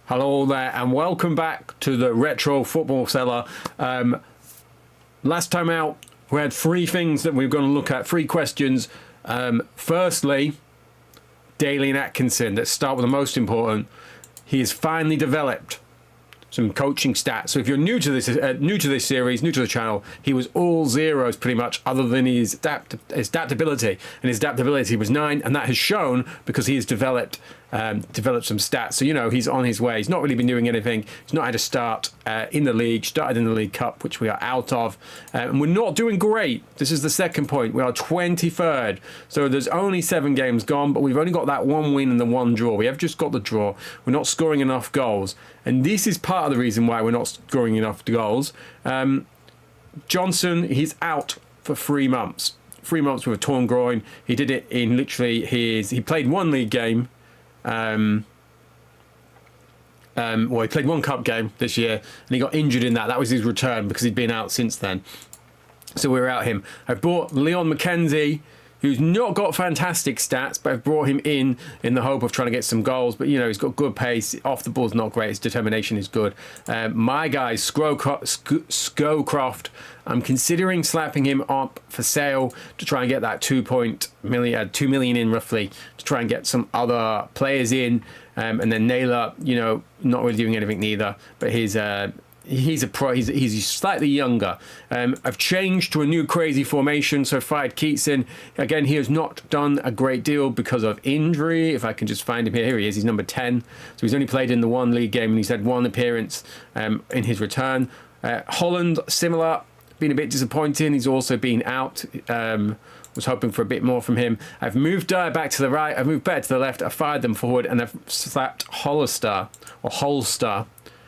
Hello there and welcome back to the Retro Football Cellar. Last time out we had three things that we were going to look at, three questions. Firstly, Daly and Atkinson. Let's start with the most important. He has finally developed some coaching stats. So if you're new to this series, new to the channel, he was all zeros pretty much, other than his adaptability, and his adaptability was 9, and that has shown because he has developed some stats. So, you know, he's on his way. He's not really been doing anything. He's not had a start in the league. Started in the League Cup, which we are out of, and we're not doing great. This is the second point. We are 23rd, so there's only 7 games gone, but we've only got that 1 win and the 1 draw. We have just got the draw. We're not scoring enough goals, and this is part of the reason why we're not scoring enough goals. Johnson, he's out for 3 months. 3 months with a torn groin. He did it in literally he played 1 league game. Well, he played 1 cup game this year, and he got injured in that. That was his return because he'd been out since then. So we're out him. I've brought Leon McKenzie, who's not got fantastic stats, but I've brought him in the hope of trying to get some goals. But, you know, he's got good pace. Off the ball's not great. His determination is good. My guy, Scowcroft, I'm considering slapping him up for sale to try and get that 2 million in roughly, to try and get some other players in. And then Naylor, you know, not really doing anything neither, but he's a pro. He's slightly younger. I've changed to a new crazy formation, so fired Keats in. Again, he has not done a great deal because of injury. If I can just find him here. Here he is. He's number 10. So he's only played in the 1 league game, and he's had 1 appearance in his return. Holland, similar. Been a bit disappointing. He's also been out. Was hoping for a bit more from him. I've moved Dyer back to the right. I've moved back to the left. I've fired them forward, and I've slapped Holster,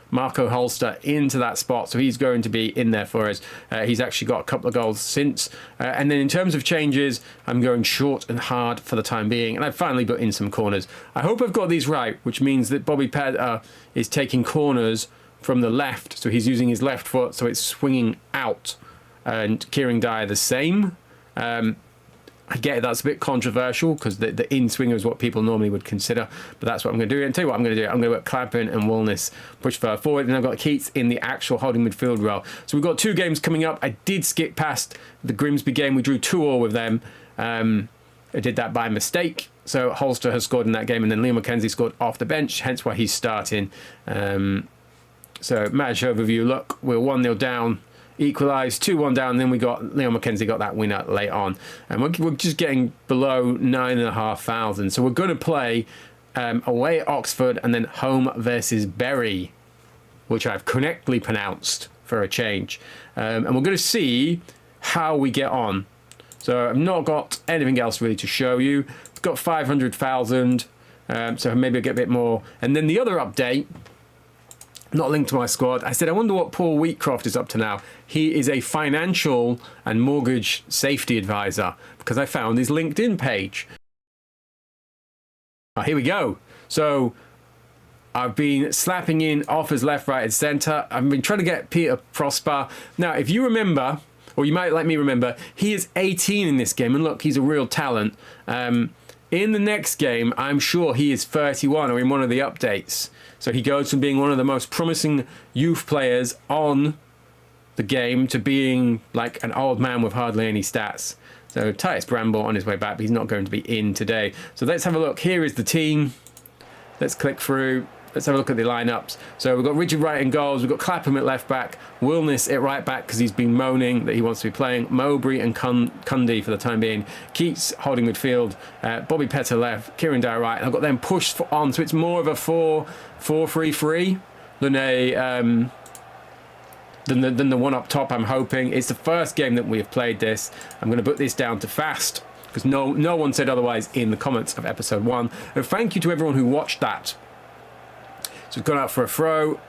Marco Holster, into that spot. So he's going to be in there for us. He's actually got a couple of goals since. And then in terms of changes, I'm going short and hard for the time being. And I've finally put in some corners. I hope I've got these right, which means that Bobby Petter is taking corners from the left. So he's using his left foot, so it's swinging out. And Kieran Dyer the same. I get it, that's a bit controversial because the in-swinger is what people normally would consider, but that's what I'm going to do. And tell you what I'm going to do. I'm going to put Clapham and Woolness push further forward, and I've got Keats in the actual holding midfield role. So we've got 2 games coming up. I did skip past the Grimsby game. We drew 2-2 with them. I did that by mistake. So Holster has scored in that game, and then Liam McKenzie scored off the bench, hence why he's starting. So match overview, look, we're 1-0 down. Equalised, 2-1 down, and then we got Leon McKenzie got that winner late on, and we're just getting below 9,500. So we're going to play away at Oxford and then home versus Bury, which I've correctly pronounced for a change, and we're going to see how we get on. So I've not got anything else really to show you. I've got 500,000, so maybe I'll get a bit more. And then the other update, not linked to my squad, I said I wonder what Paul Wheatcroft is up to now. He is a financial and mortgage safety advisor, because I found his LinkedIn page. Here we go. So I've been slapping in offers left, right and centre. I've been trying to get Peter Prosper. Now, if you remember, or you might let me remember, he is 18 in this game, and look, he's a real talent. In the next game, I'm sure he is 31, or in one of the updates. So he goes from being one of the most promising youth players on the game to being like an old man with hardly any stats. So Titus Bramble on his way back, but he's not going to be in today. So let's have a look. Here is the team. Let's click through. Let's have a look at the lineups. So we've got Richard Wright in goals. We've got Clapham at left back. Wilness at right back because he's been moaning that he wants to be playing. Mowbray and Cundy for the time being. Keats holding midfield. Bobby Petter left. Kieran Dyer right. I've got them pushed on. So it's more of a 4-3-3 than a than the one up top. I'm hoping it's the first game that we have played this. I'm going to put this down to fast because no one said otherwise in the comments of episode 1. And thank you to everyone who watched that. So we've gone out for a throw.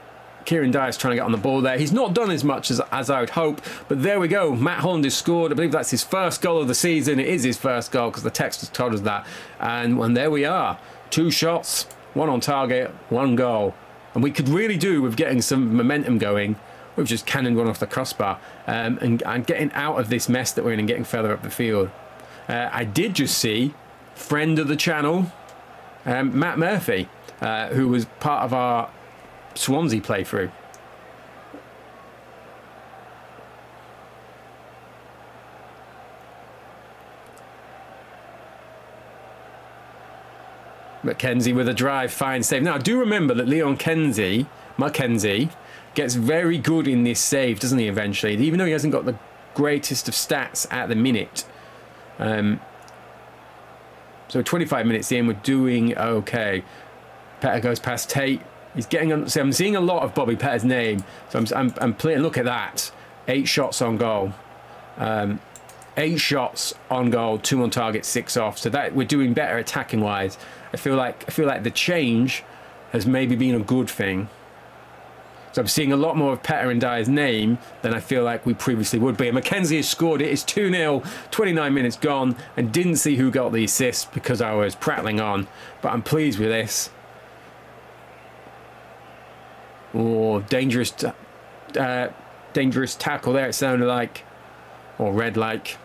Kieran Dyer's trying to get on the ball there. He's not done as much as I would hope, but there we go. Matt Holland has scored. I believe that's his first goal of the season. It is his first goal because the text has told us that. And there we are. 2 shots, 1 on target, 1 goal. And we could really do with getting some momentum going. We've just cannoned one off the crossbar and getting out of this mess that we're in and getting further up the field. I did just see friend of the channel, Matt Murphy, who was part of our Swansea playthrough. Mackenzie with a drive, fine save. Now, I do remember that Mackenzie gets very good in this save, doesn't he, eventually? Even though he hasn't got the greatest of stats at the minute. So 25 minutes in, we're doing okay. Petter goes past Tate. He's getting on. See, I'm seeing a lot of Bobby Petter's name. So I'm playing. Look at that. 8 shots on goal. 8 shots on goal, 2 on target, 6 off. So that we're doing better attacking wise. I feel like the change has maybe been a good thing. So I'm seeing a lot more of Petter and Dyer's name than I feel like we previously would be. And Mackenzie has scored it. It's 2-0, 29 minutes gone, and didn't see who got the assist because I was prattling on. But I'm pleased with this. Oh, dangerous tackle there, it sounded like. Or red like.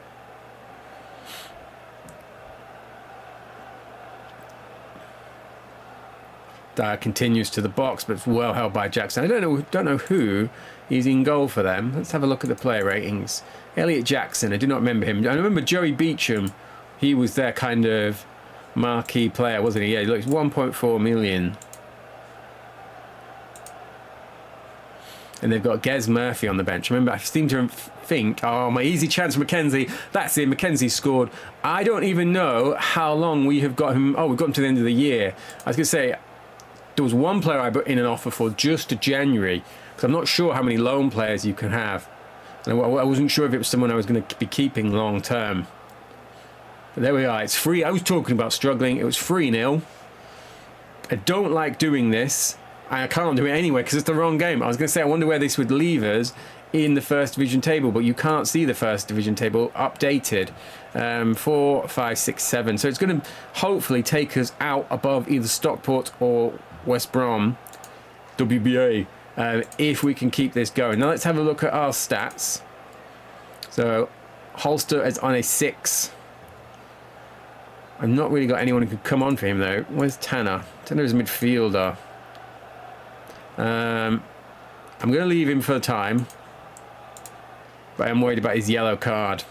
Dyer continues to the box, but it's well held by Jackson. I don't know who is in goal for them. Let's have a look at the player ratings. Elliot Jackson, I do not remember him. I remember Joey Beecham. He was their kind of marquee player, wasn't he? Yeah, look, it's 1.4 million. And they've got Gez Murphy on the bench. Remember, I seem to think, oh, my easy chance for Mackenzie. That's it, Mackenzie scored. I don't even know how long we have got him. Oh, we've got him to the end of the year. I was going to say, there was one player I put in an offer for just to January, because I'm not sure how many loan players you can have. And I wasn't sure if it was someone I was going to be keeping long term. But there we are, it's free. I was talking about struggling. It was 3-0. I don't like doing this. I can't do it anyway because it's the wrong game. I was going to say, I wonder where this would leave us in the first division table, but you can't see the first division table updated. 4, 5, 6, 7. So it's going to hopefully take us out above either Stockport or West Brom, WBA, if we can keep this going. Now let's have a look at our stats. So Holster is on a 6. I've not really got anyone who could come on for him though. Where's Tanner? Tanner's a midfielder. I'm going to leave him for the time, but I'm worried about his yellow card.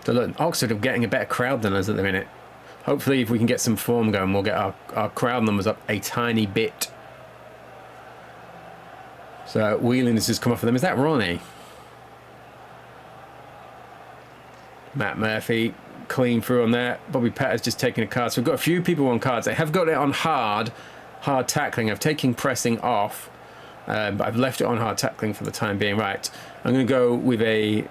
So look, Oxford are getting a better crowd than us at the minute. Hopefully if we can get some form going, we'll get our crowd numbers up a tiny bit. So Wheeling has just come off of them. Is that Ronnie? Matt Murphy clean through on there. Bobby Petter's just taking a card. So we've got a few people on cards. I have got it on hard tackling. I've taken pressing off, but I've left it on hard tackling for the time being. Right, I'm going to go with a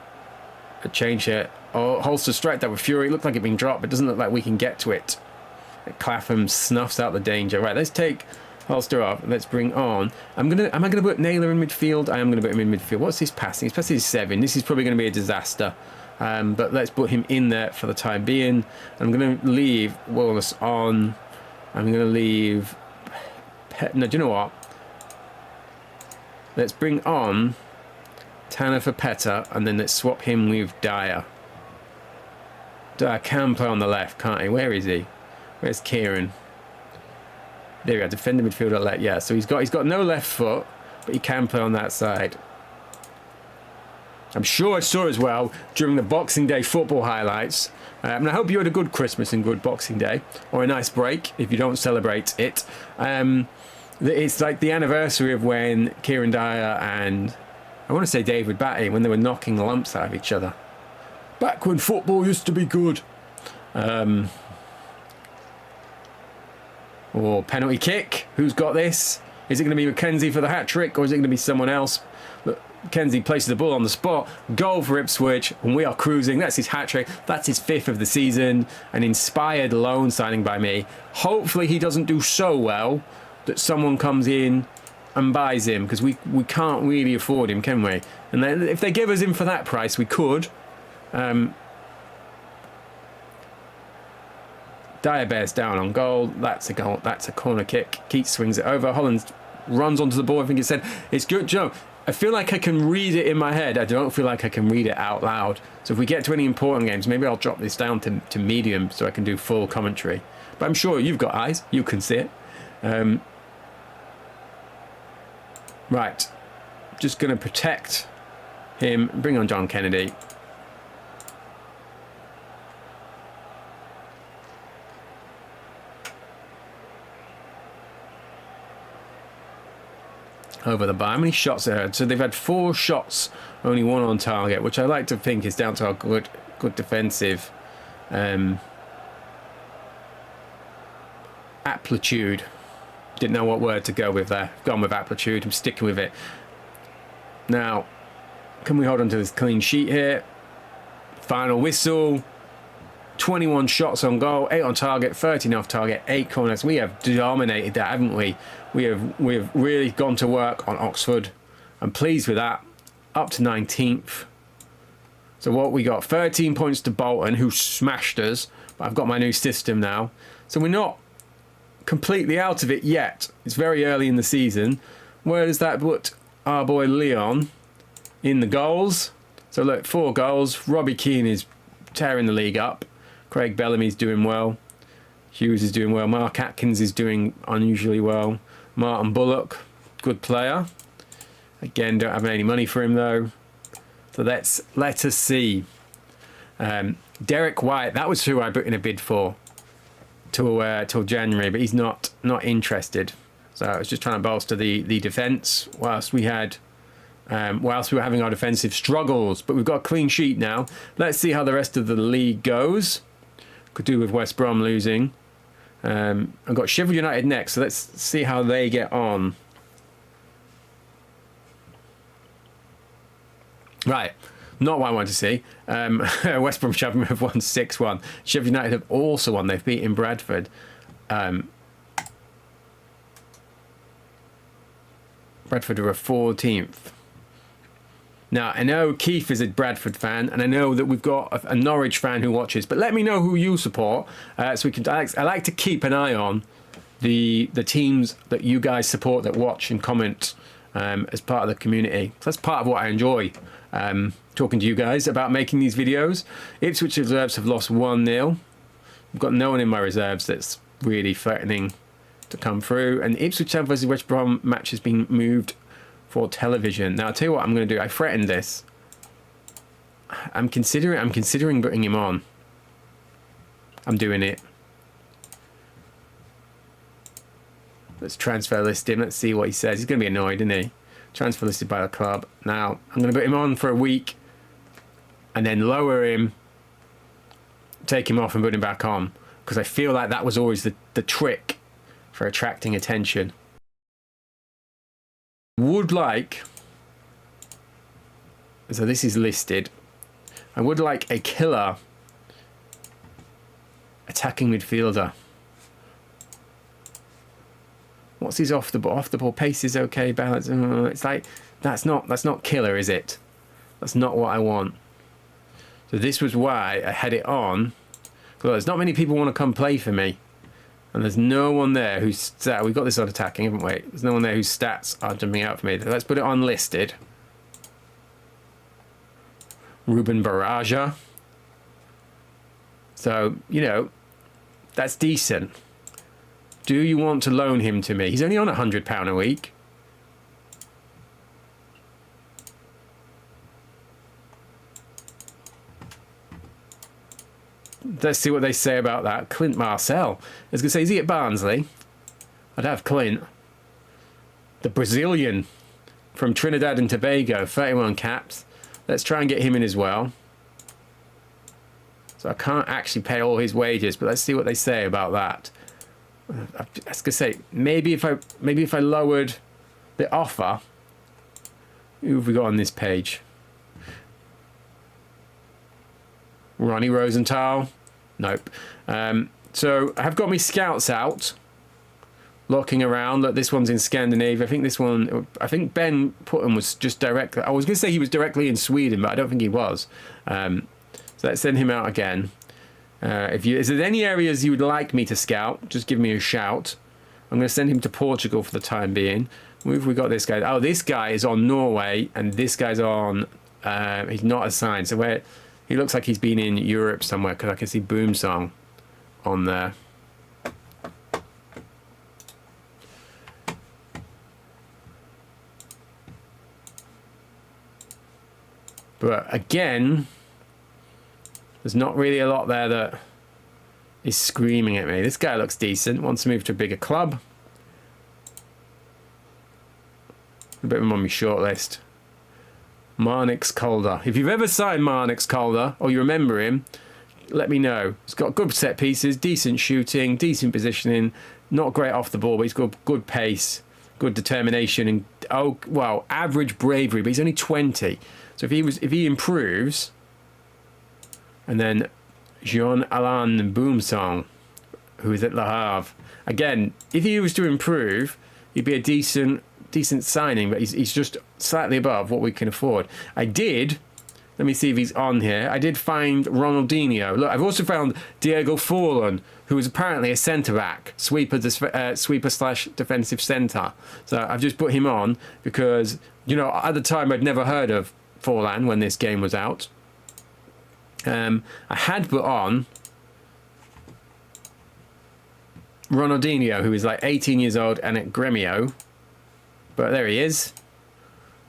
change here. Oh, Holster strike that with Fury. It looked like it being dropped, but it doesn't look like we can get to it. Clapham snuffs out the danger. Right, let's take Holster off. Let's bring on. Am I gonna put Naylor in midfield? I am gonna put him in midfield. What's his passing? His passing is 7. This is probably going to be a disaster. But let's put him in there for the time being. I'm going to leave Wallace on. I'm going to leave... No, do you know what? Let's bring on Tanner for Petter, and then let's swap him with Dyer. Dyer can play on the left, can't he? Where is he? Where's Kieran? There we go, defender midfielder left. Yeah, so he's got no left foot, but he can play on that side. I'm sure I saw as well during the Boxing Day football highlights. And I hope you had a good Christmas and good Boxing Day, or a nice break if you don't celebrate it. It's like the anniversary of when Kieran Dyer and I want to say David Batty, when they were knocking lumps out of each other. Back when football used to be good. Or penalty kick. Who's got this? Is it going to be Mackenzie for the hat trick, or is it going to be someone else? Look, Mackenzie places the ball on the spot. Goal for Ipswich, and we are cruising. That's his hat trick. That's his 5th of the season. An inspired loan signing by me. Hopefully he doesn't do so well that someone comes in and buys him, because we can't really afford him, can we? And then if they give us him for that price, we could. Dyer bears down on goal. That's a goal. That's a corner kick. Keats swings it over. Holland runs onto the ball. I think it said it's good. Joe, I feel like I can read it in my head. I don't feel like I can read it out loud. So if we get to any important games, maybe I'll drop this down to medium so I can do full commentary. But I'm sure you've got eyes. You can see it. Right. Just going to protect him. Bring on John Kennedy. Over the bar. How many shots they had? So they've had 4 shots, only 1 on target, which I like to think is down to our good defensive aptitude. Didn't know what word to go with there. Gone with aptitude. I'm sticking with it. Now, can we hold on to this clean sheet here? Final whistle. 21 shots on goal, 8 on target, 13 off target, 8 corners. We have dominated that, haven't we? We have really gone to work on Oxford. I'm pleased with that. Up to 19th. So what we got? 13 points to Bolton, who smashed us. But I've got my new system now. So we're not completely out of it yet. It's very early in the season. Where does that put our boy Leon in the goals? So look, 4 goals. Robbie Keane is tearing the league up. Craig Bellamy's doing well. Hughes is doing well. Mark Atkins is doing unusually well. Martin Bullock, good player. Again, don't have any money for him though. So let us see. Derek White, that was who I put in a bid for till January, but he's not interested. So I was just trying to bolster the defence whilst we were having our defensive struggles. But we've got a clean sheet now. Let's see how the rest of the league goes. Could do with West Brom losing. I've got Sheffield United next, so let's see how they get on. Right, not what I want to see. West Brom have won 6-1. Sheffield United have also won. They've beaten Bradford. Bradford are a 14th. Now, I know Keith is a Bradford fan, and I know that we've got a Norwich fan who watches, but let me know who you support, so we can. I like to keep an eye on the teams that you guys support, that watch and comment as part of the community. So that's part of what I enjoy, talking to you guys about making these videos. Ipswich reserves have lost 1-0. I've got no one in my reserves that's really threatening to come through, and Ipswich Town versus West Brom match has been moved for television. Now I'll tell you what I'm going to do. I threatened this. I'm considering putting him on. I'm doing it. Let's transfer list him. Let's see what he says. He's going to be annoyed, isn't he? Transfer listed by the club. Now I'm going to put him on for a week, and then lower him, take him off, and put him back on, because I feel like that was always the trick for attracting attention. Would like, so this is listed, I would like a killer attacking midfielder. What's his off the ball pace is okay, balance, it's like that's not killer, is it? That's not what I want. So this was why I had it on, because there's not many people want to come play for me. And there's no one there who's stat. We've got this on attacking, haven't we? There's no one there whose stats are jumping out for me. Let's put it on listed. Ruben Baraja. So, you know, that's decent. Do you want to loan him to me? He's only on £100 a week. Let's see what they say about that. Clint Marcel. I was going to say, is he at Barnsley? I'd have Clint. The Brazilian from Trinidad and Tobago, 31 caps. Let's try and get him in as well. So I can't actually pay all his wages, but let's see what they say about that. I was going to say, maybe if I lowered the offer. Who have we got on this page? Ronnie Rosenthal. Nope. So I have got my scouts out, looking around. Look, this one's in Scandinavia. I think Ben Putton was just directly. I was going to say he was directly in Sweden, but I don't think he was. So let's send him out again. Is there any areas you would like me to scout, just give me a shout. I'm going to send him to Portugal for the time being. Where have we got this guy? Oh, this guy is on Norway, and this guy's on. He's not assigned. So where? He looks like he's been in Europe somewhere, because I can see Boomsong on there. But again, there's not really a lot there that is screaming at me. This guy looks decent. Wants to move to a bigger club. A bit of him on my shortlist. Marnix Calder. If you've ever signed Marnix Calder, or you remember him, let me know. He's got good set pieces, decent shooting, decent positioning, not great off the ball, but he's got good pace, good determination, and average bravery. But he's only 20, so if he improves, and then Jean-Alain Boumsong, who is at Le Havre, again, if he was to improve, he'd be a decent signing, but he's just slightly above what we can afford. Let me see if he's on here. I did find Ronaldinho. Look, I've also found Diego Forlan, who is apparently a centre-back, sweeper/defensive centre. So I've just put him on because, at the time I'd never heard of Forlan when this game was out. I had put on Ronaldinho, who is like 18 years old and at Gremio. But there he is.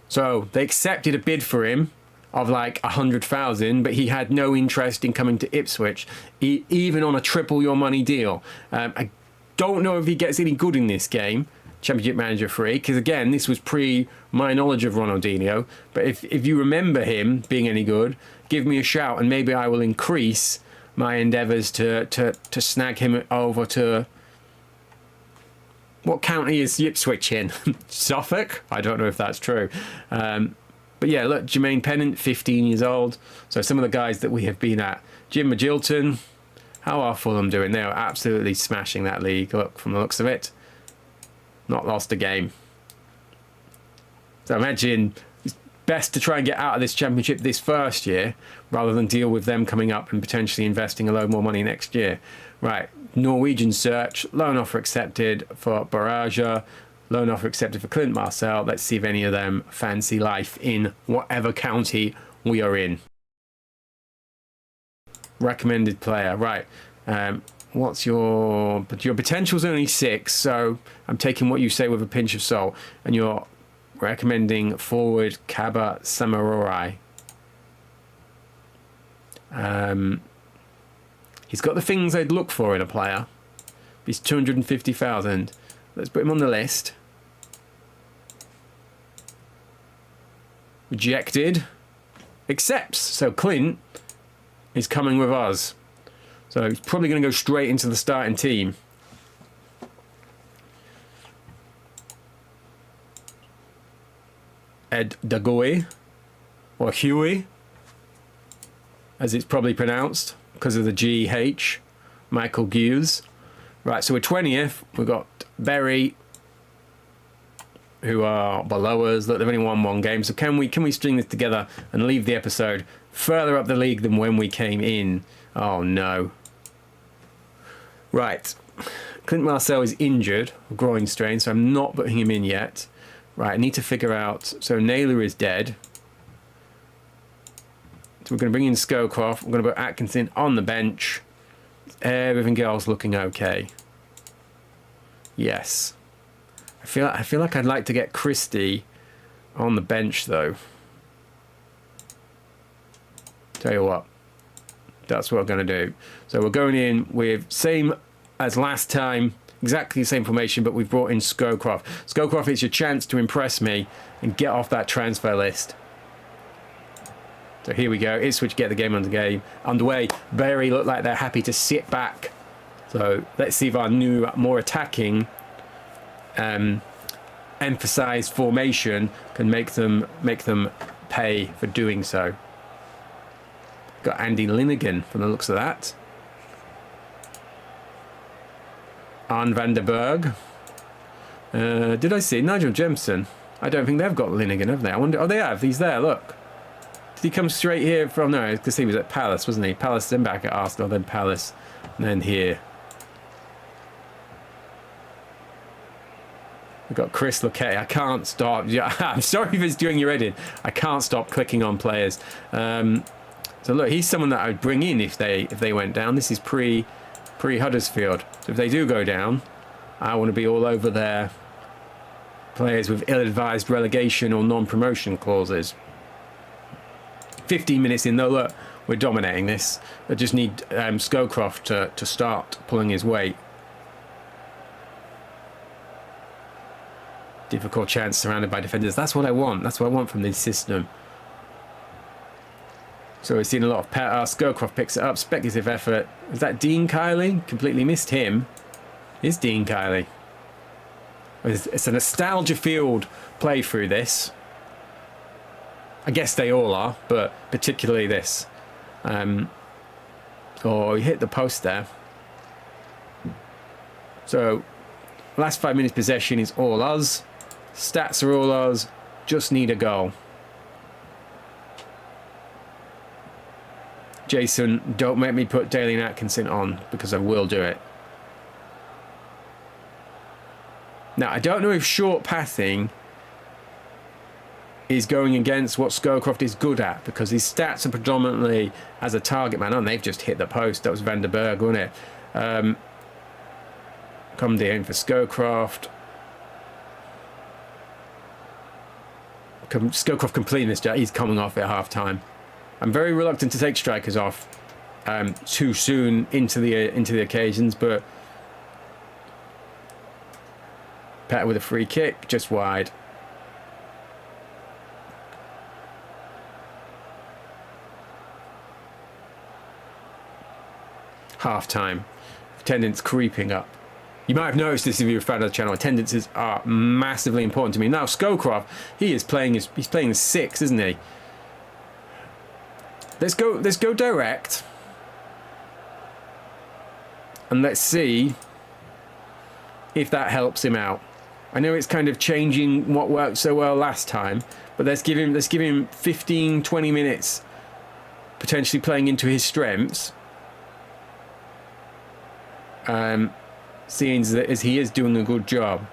So they accepted a bid for him of like 100,000, but he had no interest in coming to Ipswich, even on a triple your money deal. I don't know if he gets any good in this game, Championship Manager 3, because again, this was pre my knowledge of Ronaldinho. But if you remember him being any good, give me a shout, and maybe I will increase my endeavours to snag him over to. What county is Ipswich in? Suffolk? I don't know if that's true. But yeah, look, Jermaine Pennant, 15 years old. So some of the guys that we have been at. Jim Magilton. How are Fulham doing? They are absolutely smashing that league, look, from the looks of it. Not lost a game. So imagine it's best to try and get out of this championship this first year rather than deal with them coming up and potentially investing a load more money next year. Right. Norwegian search, loan offer accepted for Baraja, loan offer accepted for Clint Marcel. Let's see if any of them fancy life in whatever county we are in. Recommended player, right. What's your potential's only 6, so I'm taking what you say with a pinch of salt, and you're recommending forward Kaba Samarai. He's got the things I'd look for in a player. He's 250,000. Let's put him on the list. Rejected. Accepts. So Clint is coming with us. So he's probably going to go straight into the starting team. Ed Dagoy, or Huey, as it's probably pronounced, because of the GH, Michael Hughes. Right, so we're 20th. We've got Berry, who are below us. Look, they've only won 1 game. So can we string this together and leave the episode further up the league than when we came in? Oh, no. Right. Clint Marcel is injured, groin strain, so I'm not putting him in yet. Right, I need to figure out... So Naylor is dead. So we're going to bring in Scowcroft. We're going to put Atkinson on the bench. Everything else looking okay. Yes. I feel like I'd like to get Christie on the bench, though. Tell you what. That's what we're going to do. So we're going in with same as last time. Exactly the same formation, but we've brought in Scowcroft. Scowcroft, it's your chance to impress me and get off that transfer list. So here we go. Ipswich get the game underway. Bury look like they're happy to sit back. So let's see if our new, more attacking, emphasised formation can make them pay for doing so. Got Andy Linnigan from the looks of that. Arne van der Berg. Did I see Nigel Jemson? I don't think they've got Linnigan, have they? I wonder. Oh, they have. He's there. Look. Did he come straight here from? No, because he was at Palace, wasn't he? Palace, then back at Arsenal, then Palace, and then here. We've got Chris Luque. I can't stop. I'm sorry if it's doing your head in. I can't stop clicking on players. So look, he's someone that I would bring in if they went down. This is pre Huddersfield. So if they do go down, I want to be all over their players with ill-advised relegation or non-promotion clauses. 15 minutes in though, look, we're dominating this. I just need Scowcroft to start pulling his weight. Difficult chance surrounded by defenders. That's what I want. That's what I want from this system. So we've seen a lot of Petter. Scowcroft picks it up. Speculative effort. Is that Dean Kiley? Completely missed him. It's Dean Kiley. It's a nostalgia field playthrough, this. I guess they all are, but particularly this. Oh, he hit the post there. So, last 5 minutes possession is all us. Stats are all us. Just need a goal. Jason, don't make me put Daly and Atkinson on, because I will do it. Now, I don't know if short passing is going against what Scowcroft is good at, because his stats are predominantly as a target man. Oh, they've just hit the post. That was Van der Berg, wasn't it? Come in for Scowcroft. Scowcroft completing this job. He's coming off at half time. I'm very reluctant to take strikers off too soon into the occasions, but Petter with a free kick, just wide. Half time. Attendance creeping up. You might have noticed this if you're a fan of the channel. Attendances are massively important to me. Now Scowcroft, he's playing the 6, isn't he? Let's go direct. And let's see if that helps him out. I know it's kind of changing what worked so well last time, but let's give him 15-20 minutes potentially playing into his strengths. Seeing as he is doing a good job.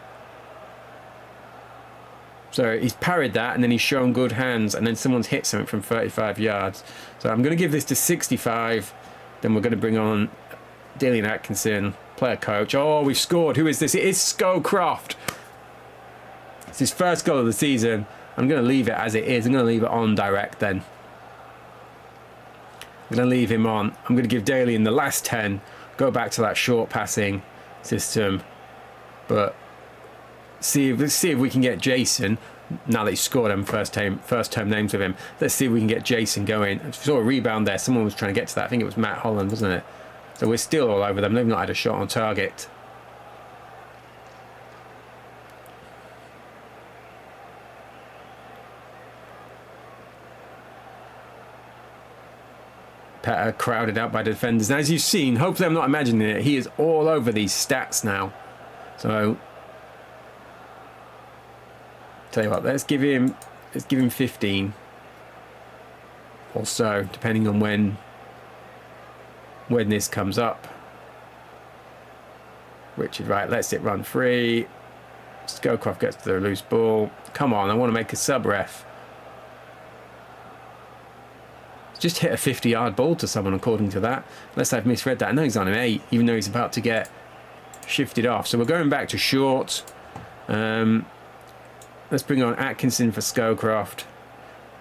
So he's parried that, and then he's shown good hands, and then someone's hit something from 35 yards. So I'm going to give this to 65. Then we're going to bring on Dillian Atkinson, player coach. Oh, we've scored. Who is this? It is Scowcroft. It's his first goal of the season. I'm going to leave it as it is. I'm going to leave it on direct then. I'm going to leave him on. I'm going to give Daly in the last 10. Go back to that short passing system. But let's see if we can get Jason, now that he's scored them first term names with him. Let's see if we can get Jason going. I saw a rebound there. Someone was trying to get to that. I think it was Matt Holland, wasn't it? So we're still all over them. They've not had a shot on target. Petter crowded out by defenders. And as you've seen, hopefully I'm not imagining it, he is all over these stats now. So tell you what, let's give him 15 or so, depending on when this comes up. Richard Wright lets it run free. Scowcroft gets to the loose ball. Come on, I want to make a sub ref. Just hit a 50-yard ball to someone according to that. Unless I've misread that. I know he's on an 8, even though he's about to get shifted off. So we're going back to short. Let's bring on Atkinson for Scowcroft.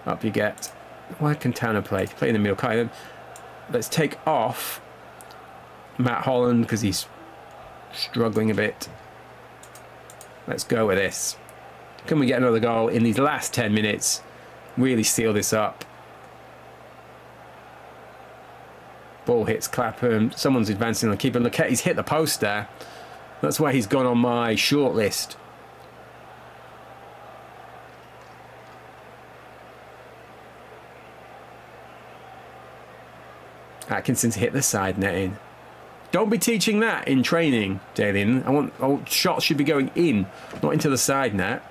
Up you get. Why can Tanner play? Play in the middle. Kind of. Let's take off Matt Holland because he's struggling a bit. Let's go with this. Can we get another goal in these last 10 minutes? Really seal this up. Ball hits Clapham. Someone's advancing on the keeper. Look, he's hit the post there. That's why he's gone on my short list. Atkinson's hit the side netting. Don't be teaching that in training, Dalian. I want shots should be going in, not into the side net.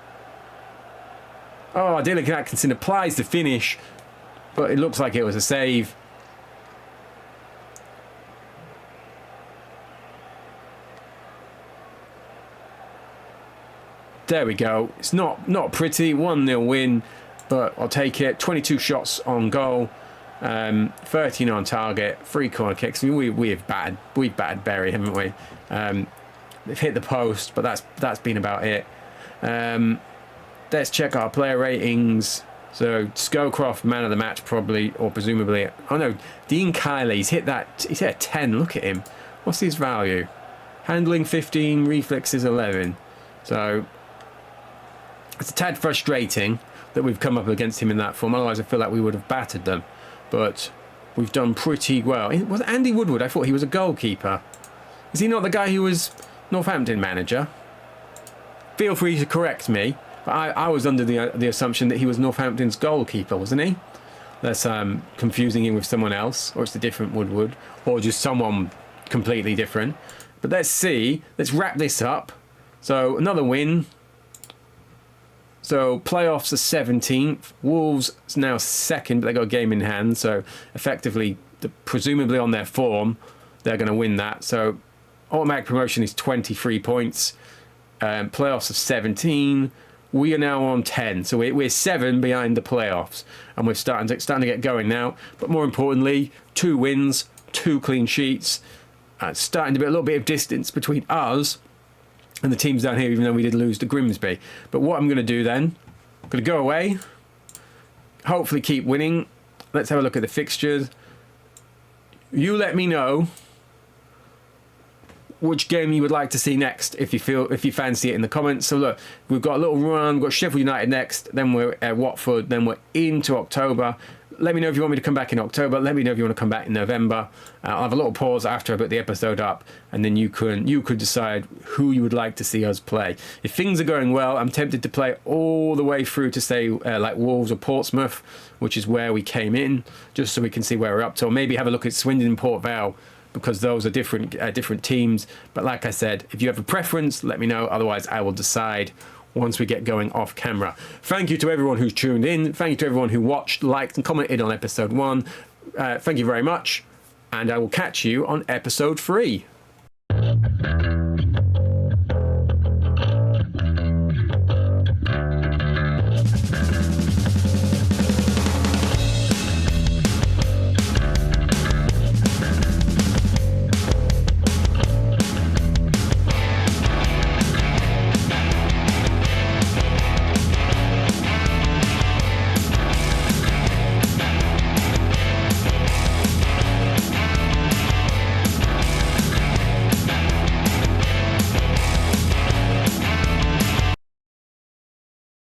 Oh, Dylan Atkinson applies the finish, but it looks like it was a save. There we go. It's not pretty. 1-0 win, but I'll take it. 22 shots on goal, 13 on target, 3 corner kicks. I mean, we've battered Bury, haven't we? They've hit the post, but that's been about it. Let's check our player ratings. So Scowcroft, man of the match, probably, or presumably. Oh no, Dean Kiley's hit that. He's hit a 10. Look at him. What's his value? Handling 15, reflexes 11. So it's a tad frustrating that we've come up against him in that form. Otherwise, I feel like we would have battered them. But we've done pretty well. Was it Andy Woodward? I thought he was a goalkeeper. Is he not the guy who was Northampton manager? Feel free to correct me. I was under the assumption that he was Northampton's goalkeeper, wasn't he? That's confusing him with someone else, or it's a different Woodward, or just someone completely different. But let's see. Let's wrap this up. So another win. So playoffs are 17th. Wolves is now second, but they got a game in hand. So effectively, presumably on their form, they're going to win that. So automatic promotion is 23 points. Playoffs are 17. We are now on 10, so we're 7 behind the playoffs, and we're starting to get going now. But more importantly, 2 wins, 2 clean sheets, starting to be a little bit of distance between us and the teams down here, even though we did lose to Grimsby. But what I'm going to do then, I'm going to go away, hopefully keep winning. Let's have a look at the fixtures. You let me know which game you would like to see next, if you fancy it, in the comments. So look, we've got a little run. We've got Sheffield United next, then we're at Watford, then we're into October. Let me know if you want me to come back in October. Let me know if you want to come back in November. I'll have a little pause after I put the episode up, and then you could decide who you would like to see us play. If things are going well, I'm tempted to play all the way through to say like Wolves or Portsmouth, which is where we came in, just so we can see where we're up to. Or maybe have a look at Swindon and Port Vale, because those are different teams. But like I said, if you have a preference, let me know. Otherwise, I will decide once we get going off camera. Thank you to everyone who's tuned in. Thank you to everyone who watched, liked, and commented on episode 1. Thank you very much. And I will catch you on episode 3.